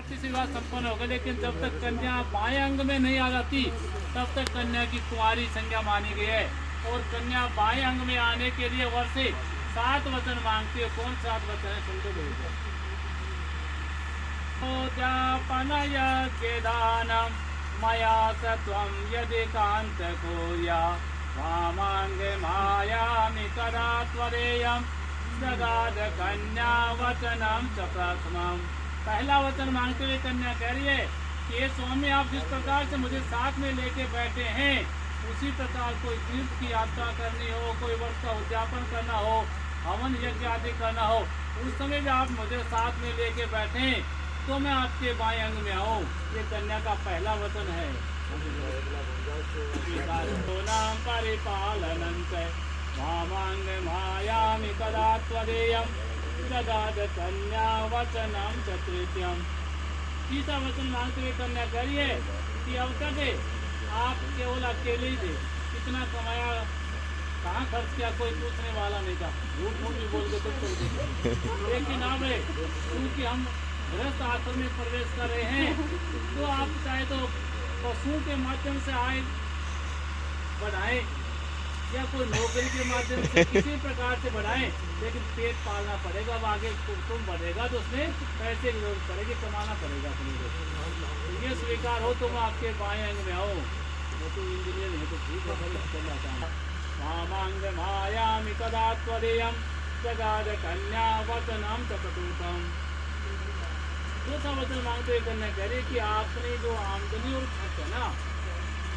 आपसी से विवाह संपन्न होगा, लेकिन जब तक कन्या बाएं अंग में नहीं आ जाती तब तक कन्या की कुंवारी संज्ञा मानी गई है। और कन्या बाएं अंग में आने के लिए वर्ष से 7 वचन मांगती है। कौन 7 वचन है सुन के देखो। दानम मया सत्वम यदि कांत कोया वामांगे मायामि कदा त्वरेयम जगाद कन्या वचनम च प्रथमम। पहला वचन मांगते हुए कन्या कह रही है कि ये स्वामी, आप जिस प्रकार से मुझे साथ में लेके बैठे हैं, उसी प्रकार कोई तीर्थ की यात्रा करनी हो, कोई व्रत का उद्यापन करना हो, हवन यज्ञ आदि करना हो, उस समय भी आप मुझे साथ में लेके बैठे तो मैं आपके बाएं अंग में आऊँ। ये कन्या का पहला वचन है। नाम परिपालनंत वामांग मायामि कदा त्वरेयम जगाद कन्या वचनम च तृतीयम। तीसरा वचन मांगते हुए कन्या कह रही है कि अब तक आप केवल अकेले ही थे, कितना कमाया, कहाँ खर्च किया, कोई पूछने वाला नहीं था, झूठ मूठ भी बोल के तो छोड़ देते। लेकिन अब क्योंकि हम गृहस्थ आश्रम में प्रवेश कर रहे हैं तो आप चाहे तो पशुओं के माध्यम से आय बढ़ाएं या कोई नौकरी के माध्यम से किसी प्रकार से बढ़ाएं, लेकिन पेट पालना पड़ेगा। अब आगे कुटुंब बढ़ेगा तो उसमें पैसे की जरूरत पड़ेगी, कमाना पड़ेगा अपने को। ये स्वीकार हो तो मैं आपके बाएं अंग में आऊँ। वो तो इंजीनियर है तो ठीक है। वामांग मायामि कदा त्वरेयम जगाद कन्या वचनम च चतुर्थम। दूसरा वचन मांगते हुए कन्या कह रही कि आपने जो आमदनी और खर्च है ना,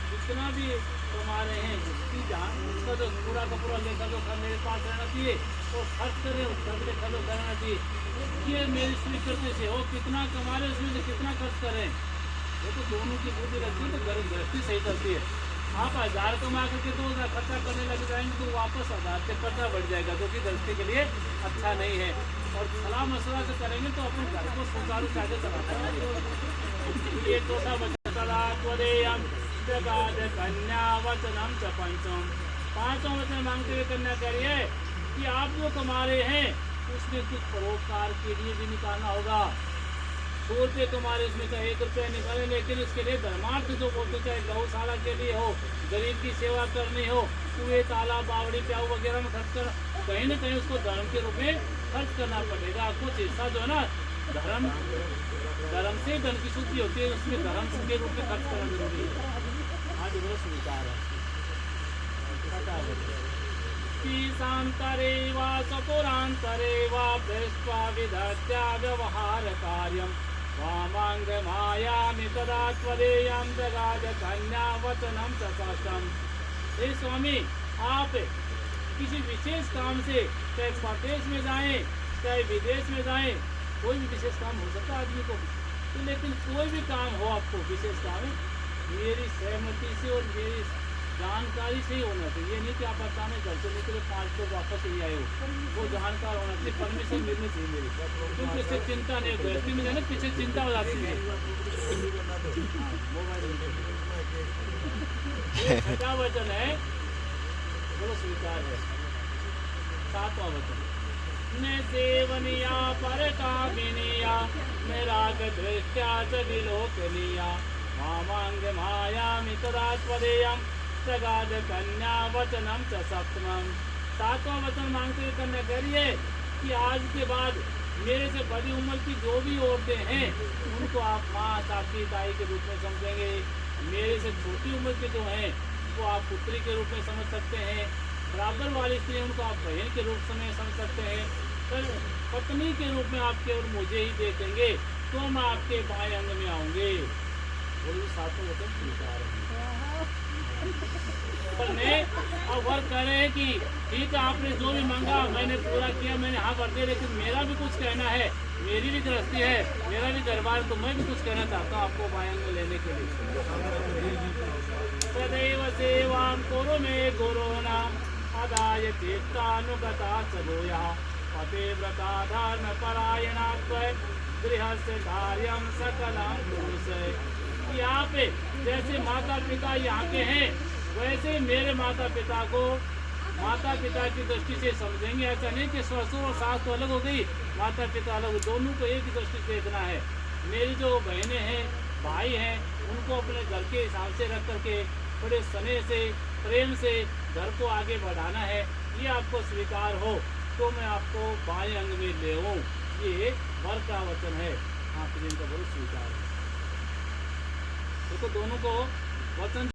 जितना भी कमा रहे हैं उसकी जान, उसका जो पूरा का पूरा लेखा जोखा मेरे पास रहना चाहिए और खर्च करें उसका भी लेखा जोखा रहना चाहिए। ये मेरी स्वीकृति से हो, कितना कमा रहे उसमें से कितना खर्च करें, वो तो दोनों की बुद्धि रहती है, तो गरीब दृष्टि सही करती है। आप 1000 कमा करके 2000 खर्चा करने लग जाएंगे तो वापस 1000 से खर्चा बढ़ जाएगा, जो कि दृष्टि के लिए अच्छा नहीं है। और सलाह मशवरा से करेंगे तो अपन घर को सुचारू कायदे चलाते हैं। ये चौथा वचन कदा त्वरेयम जगाद कन्या वचनम च पंचम। पांचवा वचन मांगते हुए कन्या कह रही है कि आप जो कमा रहे हैं उसमें कुछ परोपकार के लिए भी निकालना होगा। 100 रुपये तुम्हारे उसमें चाहे 1 रुपया निकालें, लेकिन उसके लिए धर्मार्थ जो बोलते, चाहे गौशाला के लिए हो, गरीब की सेवा करनी हो, कुएं तालाब बावड़ी प्याऊ वगैरह में खर्च कर, कहीं ना कहीं उसको धर्म के रूप में खर्च करना पड़ेगा। कुछ हिस्सा जो है ना धर्म से धन की शुद्धि होती है, उसमें धर्म के रूप में खर्च करना जरूरी है। आज वो स्वीकार है। शांतरे वा सपुरांतरे वा दृष्ट्वा विधत्या व्यवहार कार्यम वामांग मायामि कदा त्वरेयम जगाद कन्या वचनम च षष्ठम। हे स्वामी, आप किसी विशेष काम से चाहे परदेश में जाएं चाहे विदेश में जाएं, कोई भी विशेष काम हो सकता है आदमी को, तो लेकिन कोई भी काम हो आपको विशेष काम मेरी सहमति से और मेरी जानकारी से ही होना चाहिए। ये नहीं कि आप अचानक घर से निकले 5 लोग वापस ही आए हो, वो जानकार होना चाहिए, परमिशन मिलनी चाहिए मेरी, क्योंकि इससे चिंता नहीं होती में जाने पीछे चिंता हो जाती है। छठा वचन है, बोलो स्वीकार है। सातवां वचन न सेवनिया पर कामिनिया मेराग दृष्टया च विलोकनिया वामांग मायामि तदा त्वरेयम जगाद कन्या वचनम च सप्तमम। सातवां वचन मांगते हुए कन्या कह रही है कि आज के बाद मेरे से बड़ी उम्र की जो भी औरतें हैं उनको आप माँ चाची ताई के रूप में समझेंगे। मेरे से छोटी उम्र के जो हैं वो आप पुत्री के रूप में समझ सकते हैं। बराबर वाली स्त्री उनको आप बहन के रूप में समझ सकते हैं। पर पत्नी के रूप में आप केवल मुझे ही देखेंगे तो मैं आपके बाएं अंग में आऊँगे। बोलिए सातों वचन स्वीकार है। अब वर्ग कह रहे हैं कि ठीक है, आपने जो भी मांगा मैंने पूरा किया, मैंने हाँ भर दिया, लेकिन मेरा भी कुछ कहना है, मेरी भी गृहस्थी है, मेरा भी दरबार, तो मैं भी कुछ कहना चाहता हूँ आपको बाएं अंग में लेने के लिए। सदैव सेवां कुरु मे गुरूणाम् अदाय चित्तानुगता सभूयः पतिव्रता धर्मपरायणा त्वं गृहस्य कार्यं सकलं कुरुषे। कि आप जैसे माता पिता यहाँ के हैं वैसे ही मेरे माता पिता को माता पिता की दृष्टि से समझेंगे। ऐसा नहीं कि ससुर और सास तो अलग हो गई, माता पिता अलग, दोनों को एक ही दृष्टि से देखना है। मेरी जो बहनें हैं, भाई हैं, उनको अपने घर के हिसाब से रख करके थोड़े स्नेह से, प्रेम से घर को आगे बढ़ाना है, ये आपको स्वीकार हो तो मैं आपको बाएं अंग में ले आऊँ। ये वर का वचन है। हाँ, प्रेम का बहुत स्वीकार है। देखो दोनों को वचन